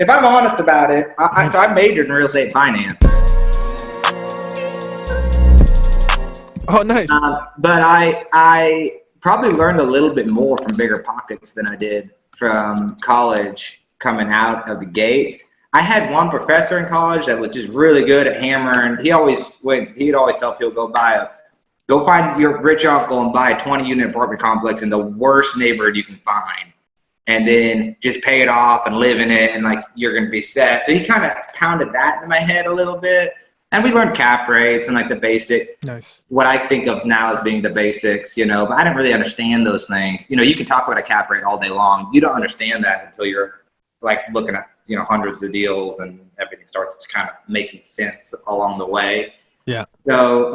if I'm honest about it, so I majored in real estate finance. Oh, nice. But I probably learned a little bit more from BiggerPockets than I did from college coming out of the gates. I had one professor in college that was just really good at hammering. He'd always tell people, go find your rich uncle and buy a 20-unit apartment complex in the worst neighborhood you can find. And then just pay it off and live in it, and like you're going to be set. So he kind of pounded that into my head a little bit. And we learned cap rates and like the basic, what I think of now as being the basics, but I didn't really understand those things. You can talk about a cap rate all day long. You don't understand that until you're like looking at, hundreds of deals and everything starts kind of making sense along the way. Yeah. So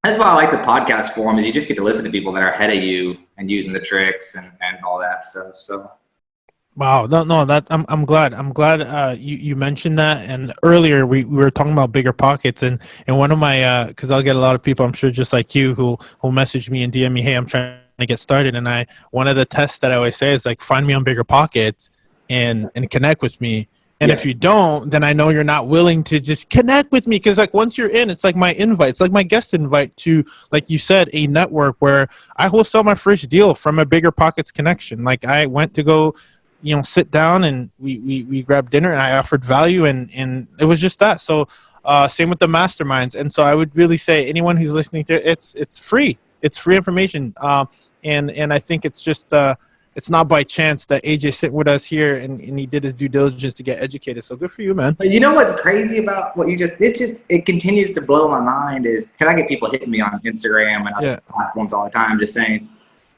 that's why I like the podcast form, is you just get to listen to people that are ahead of you and using the tricks and all that stuff. So. Wow, no, that I'm glad you mentioned that. And earlier we were talking about BiggerPockets, and one of my because I'll get a lot of people, I'm sure, just like you, who message me and DM me, hey, I'm trying to get started, and one of the tests that I always say is like, find me on BiggerPockets and connect with me. And if you don't, then I know you're not willing to just connect with me, because like once you're in, it's like my invite, it's like my guest invite to, like you said, a network where I will sell my first deal from a BiggerPockets connection. Like I went to go sit down and we grabbed dinner and I offered value and it was just that. So same with the masterminds. And so I would really say anyone who's listening to it, it's free. It's free information. And I think it's just it's not by chance that AJ sitting with us here and he did his due diligence to get educated. So good for you, man. But you know what's crazy about what it continues to blow my mind is, because I get people hitting me on Instagram and other platforms all the time just saying,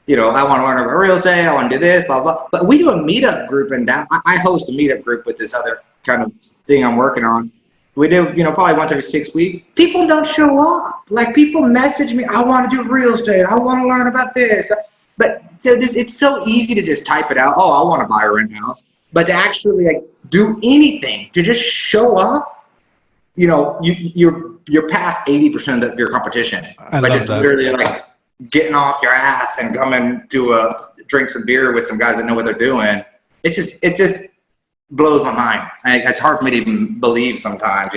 I want to learn about real estate. I want to do this, blah, blah. But we do a meetup group, and I host a meetup group with this other kind of thing I'm working on. We do, probably once every 6 weeks. People don't show up. Like, people message me, I want to do real estate. I want to learn about this. But so it's so easy to just type it out. Oh, I want to buy a rent house. But to actually like do anything, to just show up, you're past 80% of your competition. I love that. Literally like getting off your ass and coming to drink some beer with some guys that know what they're doing. It just blows my mind. It's hard for me to even believe sometimes.